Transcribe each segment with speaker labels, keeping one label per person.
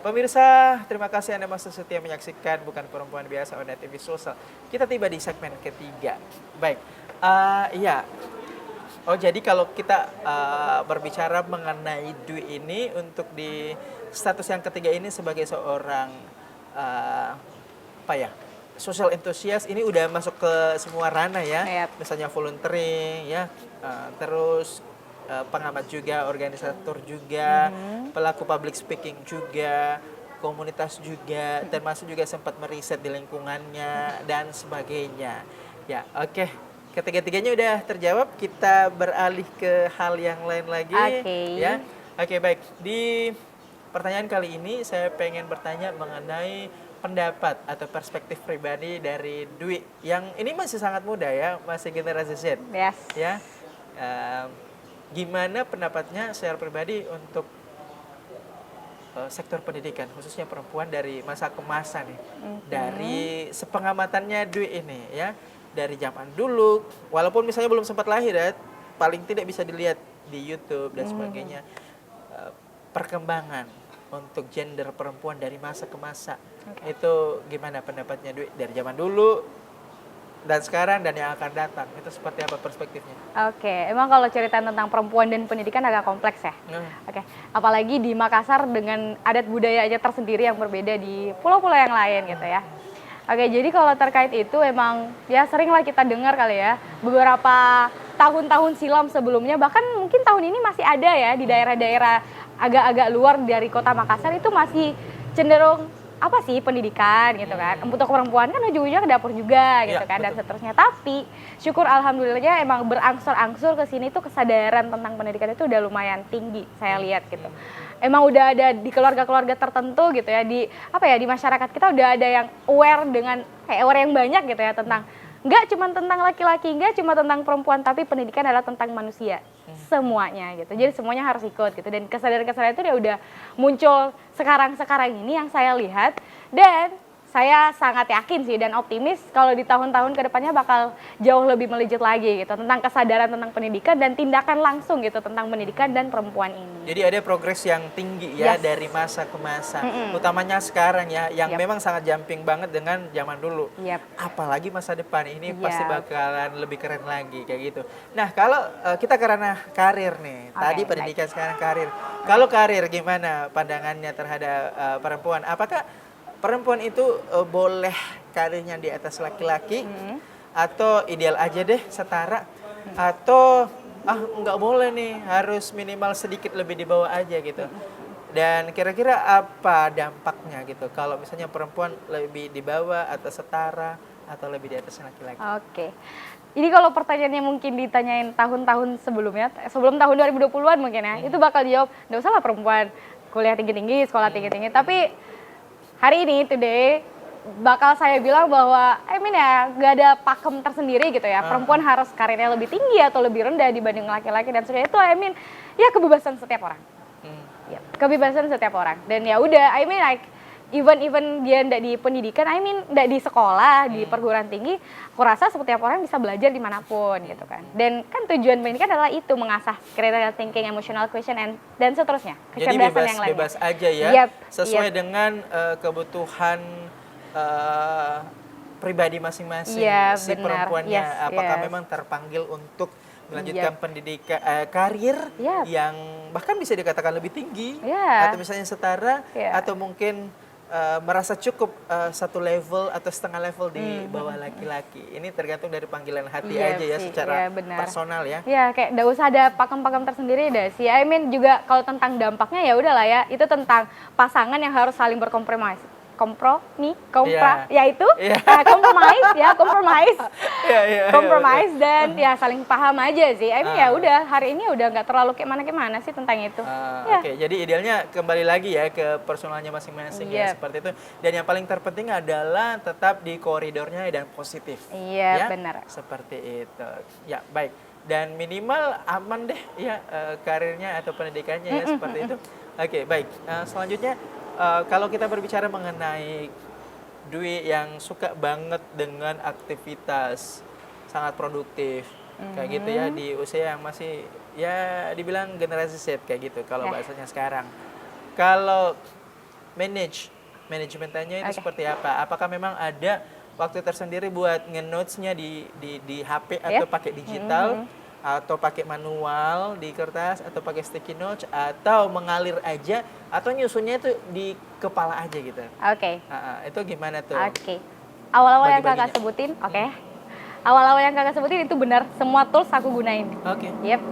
Speaker 1: Pemirsa, terima kasih Anda masih setia menyaksikan Bukan Perempuan Biasa on TV Sosial. Kita tiba di segmen ketiga. Baik, iya. Oh jadi kalau kita berbicara mengenai Dwi ini untuk di status yang ketiga ini sebagai seorang apa ya, social enthusiast ini udah masuk ke semua ranah ya.
Speaker 2: Yap.
Speaker 1: Misalnya volunteering ya, terus pengamat juga, organisator juga, pelaku public speaking juga, komunitas juga, termasuk juga sempat meriset di lingkungannya dan sebagainya. Ya, oke. Ketiga-tiganya udah terjawab, kita beralih ke hal yang lain lagi.
Speaker 2: Oke.
Speaker 1: Ya, oke baik. Di pertanyaan kali ini saya pengen bertanya mengenai pendapat atau perspektif pribadi dari Dwi yang ini masih sangat muda ya, masih generasi Z.
Speaker 2: Yes.
Speaker 1: Ya, gimana pendapatnya secara pribadi untuk sektor pendidikan khususnya perempuan dari masa ke masa nih, dari sepengamatannya Dwi ini ya, dari zaman dulu, walaupun misalnya belum sempat lahir ya, paling tidak bisa dilihat di YouTube dan sebagainya, perkembangan untuk gender perempuan dari masa ke masa. Itu gimana pendapatnya Dwi dari zaman dulu dan sekarang dan yang akan datang, itu seperti apa perspektifnya?
Speaker 2: Oke, emang kalau cerita tentang perempuan dan pendidikan agak kompleks ya. Oke, apalagi di Makassar dengan adat budayanya tersendiri yang berbeda di pulau-pulau yang lain gitu ya. Oke, jadi kalau terkait itu emang ya seringlah kita dengar kali ya, beberapa tahun-tahun silam sebelumnya, bahkan mungkin tahun ini masih ada ya di daerah-daerah agak-agak luar dari kota Makassar itu masih cenderung apa sih pendidikan gitu kan. Untuk perempuan kan ujung-ujungnya ke dapur juga gitu
Speaker 1: Ya,
Speaker 2: kan, dan
Speaker 1: betul.
Speaker 2: seterusnya. Tapi syukur alhamdulillahnya emang berangsur-angsur ke sini tuh kesadaran tentang pendidikan itu udah lumayan tinggi saya lihat gitu. Emang udah ada di keluarga-keluarga tertentu gitu ya, di apa ya, di masyarakat kita udah ada yang aware dengan kayak aware yang banyak gitu ya tentang nggak cuma tentang laki-laki, nggak cuma tentang perempuan, tapi pendidikan adalah tentang manusia semuanya gitu. Jadi semuanya harus ikut gitu, dan kesadaran-kesadaran itu udah muncul sekarang-sekarang ini yang saya lihat, dan saya sangat yakin sih dan optimis kalau di tahun-tahun kedepannya bakal jauh lebih melejit lagi gitu tentang kesadaran tentang pendidikan dan tindakan langsung gitu tentang pendidikan dan perempuan ini.
Speaker 1: Jadi ada progres yang tinggi ya
Speaker 2: Yes.
Speaker 1: dari masa ke masa, utamanya sekarang ya, yang
Speaker 2: Yap.
Speaker 1: memang sangat jumping banget dengan zaman dulu.
Speaker 2: Yap.
Speaker 1: Apalagi masa depan ini pasti
Speaker 2: Yap.
Speaker 1: bakalan lebih keren lagi kayak gitu. Nah kalau kita karena karir nih,
Speaker 2: Oke,
Speaker 1: tadi pendidikan sekarang karir. Kalau karir gimana pandangannya terhadap perempuan? Apakah perempuan itu boleh karirnya di atas laki-laki atau ideal aja deh setara, atau nggak boleh nih, harus minimal sedikit lebih di bawah aja gitu? Dan kira-kira apa dampaknya gitu kalau misalnya perempuan lebih di bawah atau setara atau lebih di atas laki-laki?
Speaker 2: Oke. Ini kalau pertanyaannya mungkin ditanyain tahun-tahun sebelumnya, sebelum tahun 2020-an mungkin ya, itu bakal dijawab, nggak usah lah perempuan kuliah tinggi-tinggi, sekolah tinggi-tinggi. Tapi hari ini, today, bakal saya bilang bahwa, ya, gak ada pakem tersendiri gitu ya. Perempuan harus karirnya lebih tinggi atau lebih rendah dibanding laki-laki dan sebagainya. Itu, ya kebebasan setiap orang. Ya, kebebasan setiap orang. Dan ya udah, like, even dia ndak di pendidikan, ndak di sekolah, di perguruan tinggi, aku rasa setiap orang bisa belajar dimanapun gitu kan. Dan kan tujuan pendidikan adalah itu, mengasah critical thinking, emotional question, dan seterusnya.
Speaker 1: Jadi
Speaker 2: Kecerdasan yang lainnya.
Speaker 1: bebas aja ya,
Speaker 2: Yap,
Speaker 1: sesuai
Speaker 2: yap.
Speaker 1: dengan kebutuhan pribadi masing-masing
Speaker 2: Iya,
Speaker 1: si
Speaker 2: benar.
Speaker 1: perempuannya.
Speaker 2: Yes,
Speaker 1: Apakah
Speaker 2: yes.
Speaker 1: memang terpanggil untuk melanjutkan
Speaker 2: Yap.
Speaker 1: pendidikan karir
Speaker 2: Yap.
Speaker 1: yang bahkan bisa dikatakan lebih tinggi,
Speaker 2: Iya.
Speaker 1: atau misalnya setara,
Speaker 2: Iya.
Speaker 1: atau mungkin merasa cukup satu level atau setengah level di bawah laki-laki. Ini tergantung dari panggilan hati
Speaker 2: Iya
Speaker 1: aja ya,
Speaker 2: sih,
Speaker 1: secara
Speaker 2: iya, benar.
Speaker 1: personal ya.
Speaker 2: Ya, kayak nggak usah ada pakem-pakem tersendiri deh sih. Juga kalau tentang dampaknya ya udahlah ya, itu tentang pasangan yang harus saling berkompromi.
Speaker 1: Iya.
Speaker 2: Itu
Speaker 1: Iya.
Speaker 2: compromise,
Speaker 1: Iya,
Speaker 2: compromise dan ya saling paham aja sih. Ya udah, hari ini udah nggak terlalu kayak mana sih tentang itu. Ya.
Speaker 1: Oke, jadi idealnya kembali lagi ya ke personalnya masing-masing ya,
Speaker 2: Yep.
Speaker 1: seperti itu. Dan yang paling terpenting adalah tetap di koridornya dan positif.
Speaker 2: Iya,
Speaker 1: ya?
Speaker 2: benar.
Speaker 1: Seperti itu. Ya, baik. Dan minimal aman deh ya karirnya atau pendidikannya ya, seperti itu. Oke, baik. Selanjutnya kalau kita berbicara mengenai Dwi yang suka banget dengan aktivitas sangat produktif kayak gitu ya, di usia yang masih ya dibilang generasi Z kayak gitu kalau bahasanya sekarang. Kalau manajemen time-nya itu
Speaker 2: Oke.
Speaker 1: seperti apa? Apakah memang ada waktu tersendiri buat nge-notes-nya di HP atau
Speaker 2: Yep.
Speaker 1: pakai digital atau pakai manual di kertas atau pakai sticky notes atau mengalir aja atau nyusunnya itu di kepala aja gitu.
Speaker 2: Oke.
Speaker 1: Itu gimana tuh?
Speaker 2: Oke. Awal-awal yang kakak
Speaker 1: Bagi-baginya.
Speaker 2: sebutin, oke. Awal-awal yang kakak sebutin itu benar, semua tools aku gunain.
Speaker 1: Oke.
Speaker 2: Yep.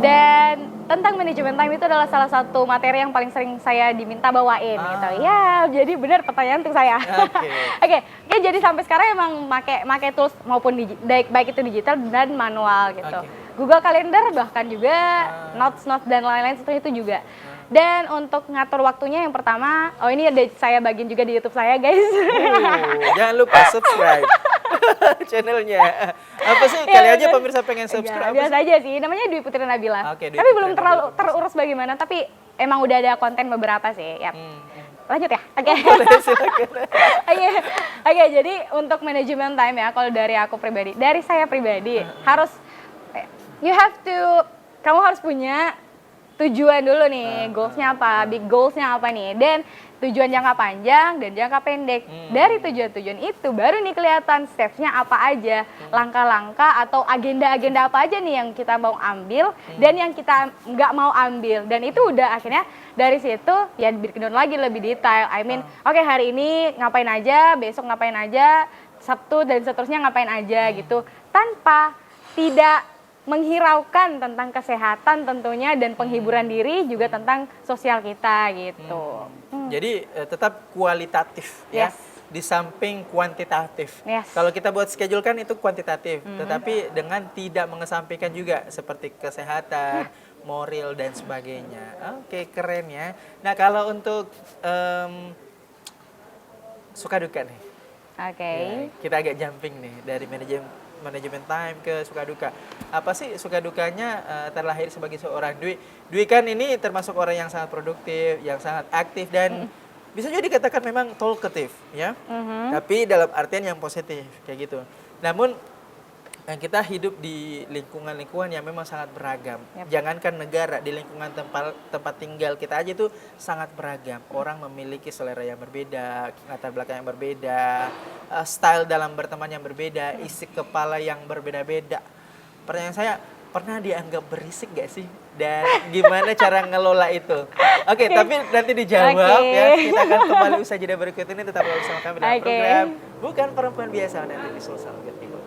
Speaker 2: Dan tentang manajemen time itu adalah salah satu materi yang paling sering saya diminta bawain gitu. Ya, jadi benar pertanyaan untuk saya.
Speaker 1: Oke.
Speaker 2: Oke, jadi sampai sekarang emang make tools maupun baik itu digital dan manual gitu.
Speaker 1: Oke.
Speaker 2: Google Calendar bahkan juga notes dan lain-lain itu juga. Dan untuk ngatur waktunya yang pertama, ini ada saya bagiin juga di YouTube saya, guys.
Speaker 1: Jangan lupa subscribe channelnya. Apa sih?
Speaker 2: Iya,
Speaker 1: Kali aja
Speaker 2: bener.
Speaker 1: pemirsa pengen subscribe.
Speaker 2: Biasa aja sih, namanya Dwi Putri Nabila.
Speaker 1: Oke, Dwi
Speaker 2: Tapi
Speaker 1: Putri
Speaker 2: belum
Speaker 1: Nabila,
Speaker 2: terlalu
Speaker 1: pemirsa.
Speaker 2: terurus bagaimana, tapi emang udah ada konten beberapa sih. Yap. Lanjut ya? Oke.
Speaker 1: Boleh, silakan.
Speaker 2: Oke, jadi untuk manajemen time ya, kalau dari aku pribadi, dari saya pribadi, harus, kamu harus punya tujuan dulu nih, goalsnya apa, big goalsnya apa nih, dan tujuan jangka panjang dan jangka pendek. Dari tujuan-tujuan itu baru nih kelihatan stepsnya apa aja, langkah-langkah atau agenda-agenda apa aja nih yang kita mau ambil dan yang kita nggak mau ambil. Dan itu udah akhirnya dari situ ya breakdown lagi lebih detail. Oke, hari ini ngapain aja, besok ngapain aja, Sabtu dan seterusnya ngapain aja gitu, tanpa tidak menghiraukan tentang kesehatan tentunya dan penghiburan diri juga tentang sosial kita gitu.
Speaker 1: Jadi tetap kualitatif ya.
Speaker 2: Yes.
Speaker 1: Di samping kuantitatif.
Speaker 2: Yes.
Speaker 1: Kalau kita buat schedule kan itu kuantitatif, tetapi dengan tidak mengesampingkan juga seperti kesehatan, moral dan sebagainya. Oke, keren ya. Nah, kalau untuk suka duka nih.
Speaker 2: Oke.
Speaker 1: Ya, kita agak jumping nih dari manajemen time ke suka duka. Apa sih suka dukanya terlahir sebagai seorang Dwi? Dwi kan ini termasuk orang yang sangat produktif, yang sangat aktif dan bisa juga dikatakan memang talkative ya. Tapi dalam artian yang positif kayak gitu. Namun kita hidup di lingkungan-lingkungan yang memang sangat beragam. Jangankan negara, di lingkungan tempat tinggal kita aja itu sangat beragam. Orang memiliki selera yang berbeda, latar belakang yang berbeda, style dalam berteman yang berbeda, isi kepala yang berbeda-beda. Pertanyaan saya, pernah dianggap berisik gak sih? Dan gimana cara ngelola itu? Oke, tapi nanti dijawab ya. Kita akan kembali usai jeda berikut ini. Tetap bersama kami dalam program Bukan Perempuan Biasa nanti di Sulsel Timur.